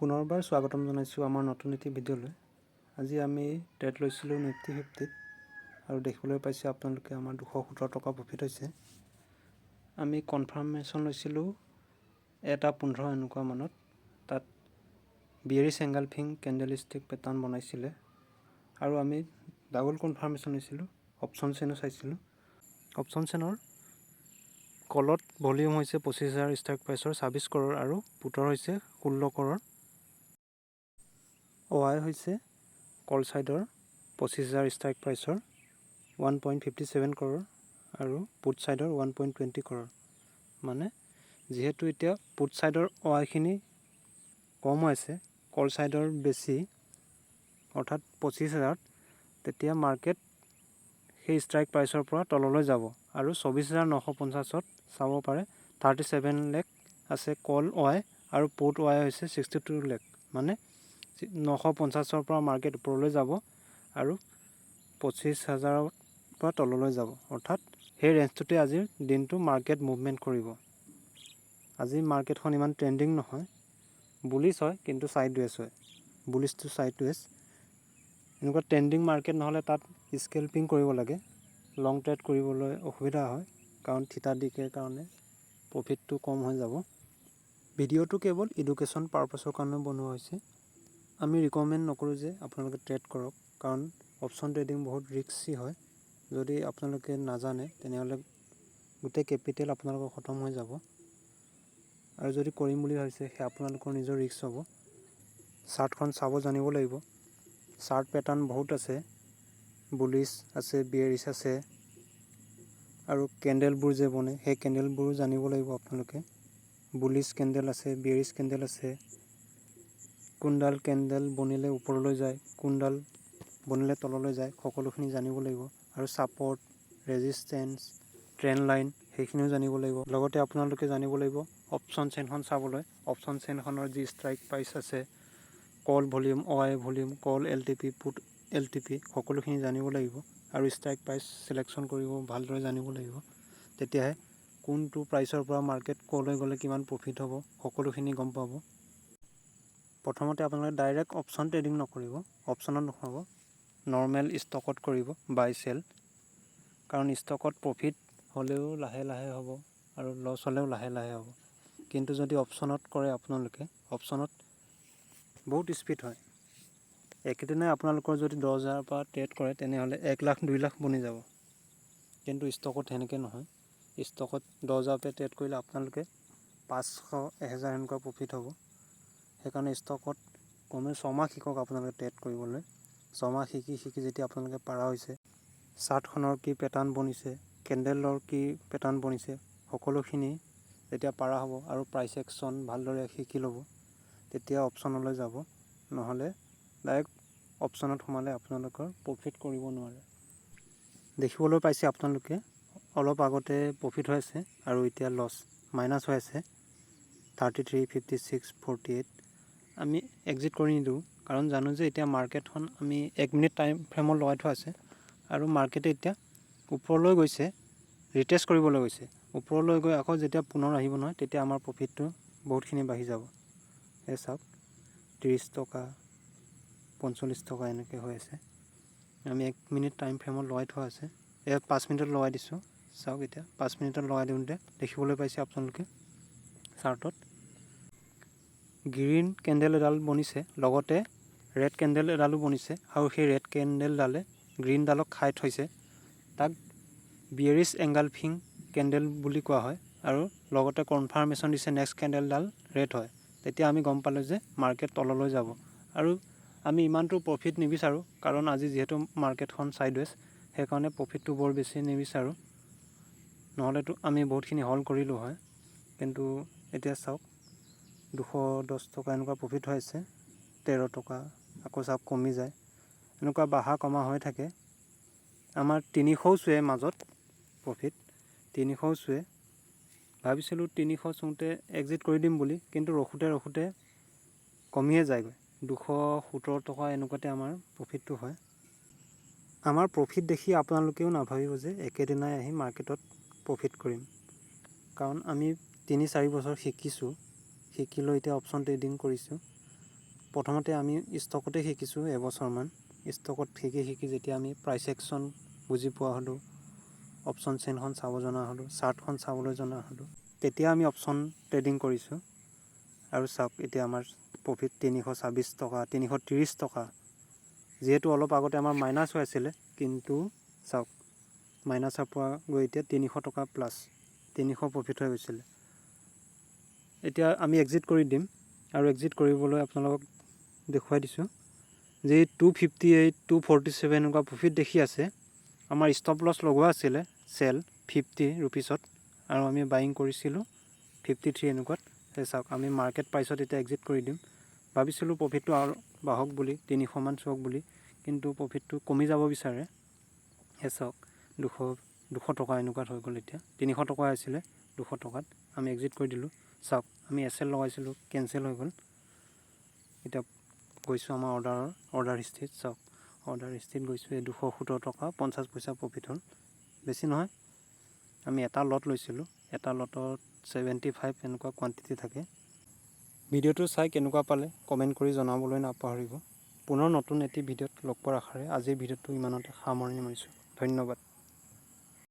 পুনৰবাৰ স্বাগতম জনাইছোঁ আমাৰ নতুন এটি ভিডিঅ'লৈ। আজি আমি ট্ৰেড লৈছিলোঁ নিফটি 50ত আৰু দেখিবলৈ পাইছে আপোনালোকে আমাৰ 217 টকা প্ৰফিট হৈছে। আমি কনফাৰ্মেশ্যন লৈছিলোঁ 1:15 এনেকুৱা মানত। তাত বিয়েৰিছ এংগালফিং কেণ্ডেলষ্টিক পেটাৰ্ণ বনাইছিলে আৰু আমি ডাবল কনফাৰ্মেশ্যন লৈছিলোঁ। অপশ্যন চেইনো চাইছিলোঁ। অপশ্যন চেইনৰ কলত ভলিউম হৈছে 25,000 ষ্ট্ৰাইক প্ৰাইচৰ 26 কৰোৰ আৰু পুটৰ হৈছে 16 কৰোৰ। OI হৈছে কল ছাইডৰ 25,000 ষ্ট্ৰাইক প্ৰাইচৰ 1.57 কৰোৰ আৰু পুট ছাইডৰ 1.20 কৰোৰ। মানে যিহেতু এতিয়া পুট ছাইডৰ OIখিনি কম হৈ আছে, কল ছাইডৰ বেছি, অৰ্থাৎ 25,000, তেতিয়া মাৰ্কেট সেই ষ্ট্ৰাইক প্ৰাইচৰ পৰা তললৈ যাব আৰু 24,950ত চাব পাৰে 37 লাখ আছে কল OI আৰু পুট OI হৈছে 62 লাখ। মানে 950ৰ পৰা মাৰ্কেট ওপৰলৈ যাব আৰু 25,000ৰ পৰা তললৈ যাব। অৰ্থাৎ সেই ৰেঞ্জটোতে আজিৰ দিনটো মাৰ্কেট মুভমেণ্ট কৰিব। আজি মাৰ্কেটখন ইমান ট্ৰেণ্ডিং নহয়, বুলিছ হয় কিন্তু ছাইডৱেজ হয়। বুলিছ টু ছাইডৱেজ এনেকুৱা ট্ৰেণ্ডিং মাৰ্কেট নহ'লে তাত স্কেল্পিং কৰিব লাগে। লং ট্ৰেড কৰিবলৈ অসুবিধা হয় কাৰণ থিতা ডিকেৰ কাৰণে প্ৰফিটটো কম হৈ যাব। ভিডিঅ'টো কেৱল এডুকেশ্যন পাৰপাছৰ কাৰণে বনোৱা হৈছে। আমি ৰিকমেণ্ড নকৰোঁ যে আপোনালোকে ট্ৰেড কৰক, কাৰণ অপশ্যন ট্ৰেডিং বহুত ৰিস্কি হয়। যদি আপোনালোকে নাজানে তেনেহ'লে গোটেই কেপিটেল আপোনালোকৰ খতম হৈ যাব আৰু যদি কৰিম বুলি ভাবিছে সেই আপোনালোকৰ নিজৰ ৰিস্ক হ'ব। চাৰ্টখন চাব জানিব লাগিব। চাৰ্ট পেটাৰ্ণ বহুত আছে, বুলিছ আছে, বিয়েৰিছ আছে আৰু কেণ্ডেলবোৰ যে বনে সেই কেণ্ডেলবোৰো জানিব লাগিব আপোনালোকে। বুলিছ কেণ্ডেল আছে, বিয়েৰিছ কেণ্ডেল আছে, কোনডাল কেণ্ডেল বনিলে ওপৰলৈ যায়, কোনডাল বনিলে তললৈ যায়, সকলোখিনি জানিব লাগিব আৰু ছাপৰ্ট, ৰেজিষ্টেঞ্চ, ট্ৰেণ্ড লাইন সেইখিনিও জানিব লাগিব। লগতে আপোনালোকে জানিব লাগিব অপশ্যন চেইনখন চাবলৈ। অপশ্যন চেইনখনৰ যি ষ্ট্ৰাইক প্ৰাইচ আছে, কল ভলিউম, OI ভলিউম, কল LTP, পুট LTP সকলোখিনি জানিব লাগিব আৰু ষ্ট্ৰাইক প্ৰাইচ চিলেকশ্যন কৰিব ভালদৰে জানিব লাগিব। তেতিয়াহে কোনটো প্ৰাইচৰ পৰা মাৰ্কেট ক'লৈ গ'লে কিমান প্ৰফিট হ'ব সকলোখিনি গম পাব। প্ৰথমতে আপোনালোকে ডাইৰেক্ট অপশ্যন ট্ৰেডিং নকৰিব, অপশ্যনত নোসোমাব, নৰ্মেল ষ্টকত কৰিব বাই চেল। কাৰণ ষ্টকত প্ৰফিট হ'লেও লাহে লাহে হ'ব আৰু লছ হ'লেও লাহে লাহে হ'ব। কিন্তু যদি অপশ্যনত কৰে আপোনালোকে, অপশ্যনত বহুত স্পীড হয়। একেদিনাই আপোনালোকৰ যদি 10,000ৰ পৰা ট্ৰেড কৰে তেনেহ'লে 1 লাখ 2 লাখ বনি যাব। কিন্তু ষ্টকত সেনেকৈ নহয়। ষ্টকত 10,000 পৰা ট্ৰেড কৰিলে আপোনালোকে 500, 1000 এনেকুৱা প্ৰফিট হ'ব। সেইকাৰণে ষ্টকত কমেও 6 মাহ শিকক আপোনালোকে ট্ৰেড কৰিবলৈ। 6 মাহ শিকি যেতিয়া আপোনালোকে পাৰা হৈছে, চাৰ্টখনৰ কি পেটাৰ্ণ বনিছে, কেণ্ডেলৰ কি পেটাৰ্ণ বনিছে, সকলোখিনি যেতিয়া পাৰা হ'ব আৰু প্ৰাইচ একশ্যন ভালদৰে শিকি ল'ব, তেতিয়া অপশ্যনলৈ যাব। নহ'লে ডাইৰেক্ট অপশ্যনত সোমালে আপোনালোকৰ প্ৰফিট কৰিব নোৱাৰে। দেখিবলৈ পাইছে আপোনালোকে অলপ আগতে প্ৰফিট হৈ আছে আৰু এতিয়া লছ মাইনাছ হৈ আছে 33, 56, 48। আমি এক্সিট কৰি নিদিওঁ কাৰণ জানো যে এতিয়া মাৰ্কেটখন আমি 1 মিনিট টাইম ফ্ৰেমত লগাই থোৱা আছে আৰু মাৰ্কেটে এতিয়া ওপৰলৈ গৈছে, ৰিটেষ্ট কৰিবলৈ গৈছে। ওপৰলৈ গৈ আকৌ যেতিয়া পুনৰ আহিব নহয় তেতিয়া আমাৰ প্ৰফিটটো বহুতখিনি বাঢ়ি যাব। এই চাওক 30 টকা, 45 টকা এনেকৈ হৈ আছে। আমি 1 মিনিট টাইম ফ্ৰেমত লগাই থোৱা আছে। ইয়াত 5 মিনিটত লগাই দিছোঁ। চাওক এতিয়া 5 মিনিটত লগাই দিওঁতে দেখিবলৈ পাইছে আপোনালোকে চাৰ্টত গ্ৰীণ কেণ্ডেল এডাল বনিছে, লগতে ৰেড কেণ্ডেল এডালো বনিছে আৰু সেই ৰেড কেণ্ডেলডালে গ্ৰীণডালক খাই থৈছে। তাক বিয়েৰিছ এংগালফিং কেণ্ডেল বুলি কোৱা হয় আৰু লগতে কনফাৰ্মেশ্যন দিছে নেক্সট কেণ্ডেলডাল ৰেড হয়। তেতিয়া আমি গম পালোঁ যে মাৰ্কেট তললৈ যাব আৰু আমি ইমানটো প্ৰফিট নিবিচাৰোঁ কাৰণ আজি যিহেতু মাৰ্কেটখন ছাইডৱেজ, সেইকাৰণে প্ৰফিটটো বৰ বেছি নিবিচাৰোঁ। নহ'লেতো আমি বহুতখিনি হল্ড কৰিলোঁ হয়। কিন্তু এতিয়া চাওক 210 টকা এনেকুৱা প্ৰফিট হৈ আছে, 13 টকা আকৌ চাওক কমি যায়, এনেকুৱা বাঢ়া কমা হৈ থাকে। আমাৰ 300ও চুৱে মাজত প্ৰফিট, 300ও চুৱে। ভাবিছিলোঁ 300 চুওঁতে এক্সিট কৰি দিম বুলি, কিন্তু ৰখোতে ৰখোতে কমিয়ে যায়গৈ। 217 টকা এনেকুৱাতে আমাৰ প্ৰফিটটো হয়। আমাৰ প্ৰফিট দেখি আপোনালোকেও নাভাবিব যে একেদিনাই আহি মাৰ্কেটত প্ৰফিট কৰিম, কাৰণ আমি 3-4 বছৰ শিকিছোঁ, শিকি লৈ এতিয়া অপশ্যন ট্ৰেডিং কৰিছোঁ প্ৰথমতে আমি ষ্টকতে শিকিছোঁ এবছৰমান। ষ্টকত শিকি যেতিয়া আমি প্ৰাইচ একশ্যন বুজি পোৱা হ'লোঁ, অপশ্যন চেইনখন চাব জনা হ'লোঁ, চাৰ্টখন চাবলৈ জনা হ'লোঁ, তেতিয়া আমি অপশ্যন ট্ৰেডিং কৰিছোঁ। আৰু চাওক এতিয়া আমাৰ প্ৰফিট 326 টকা, 330 টকা। যিহেতু অলপ আগতে আমাৰ মাইনাছ হৈ আছিলে, কিন্তু চাওক মাইনাছৰ পৰা গৈ এতিয়া 300 টকা প্লাছ 300 প্ৰফিট হৈ গৈছিলে। এতিয়া আমি এক্সিট কৰি দিম, আৰু এক্সিট কৰিবলৈ আপোনালোকক দেখুৱাই দিছোঁ যে 258, 247 এনেকুৱা প্ৰফিট দেখি আছে। আমাৰ ষ্টপ লছ লগোৱা আছিলে চেল 50 ৰুপিছত, আৰু আমি বাইং কৰিছিলোঁ 53 এনেকুৱাত। চাওক আমি মাৰ্কেট প্ৰাইচত এতিয়া এক্সিট কৰি দিম। ভাবিছিলোঁ প্ৰফিটটো আৰু বাঢ়ক বুলি, 300 মান চওক বুলি, কিন্তু প্ৰফিটটো কমি যাব বিচাৰে। চাওক 200 টকা এনেকুৱাত হৈ গ'ল। এতিয়া 300 টকা আছিলে, 200 টকাত আমি এক্সিট কৰি দিলোঁ। চাওক আমি এছ এল লগাইছিলোঁ, কেঞ্চেল হৈ গ'ল। এতিয়া গৈছোঁ আমাৰ অৰ্ডাৰ হিষ্ট্ৰীত। চাওক অৰ্ডাৰ হিষ্ট্ৰীত গৈছোঁ, এই 217 টকা 50 পইচা প্ৰফিট হ'ল। বেছি নহয়, আমি এটা লট লৈছিলোঁ, এটা লটত 75 এনেকুৱা কোৱান্টিটি থাকে। ভিডিঅ'টো চাই কেনেকুৱা পালে কমেণ্ট কৰি জনাবলৈ নাপাহৰিব। পুনৰ নতুন এটি ভিডিঅ'ত লগ পোৱাৰ আশাৰে আজিৰ ভিডিঅ'টো ইমানতে সামৰণি মাৰিছোঁ। ধন্যবাদ।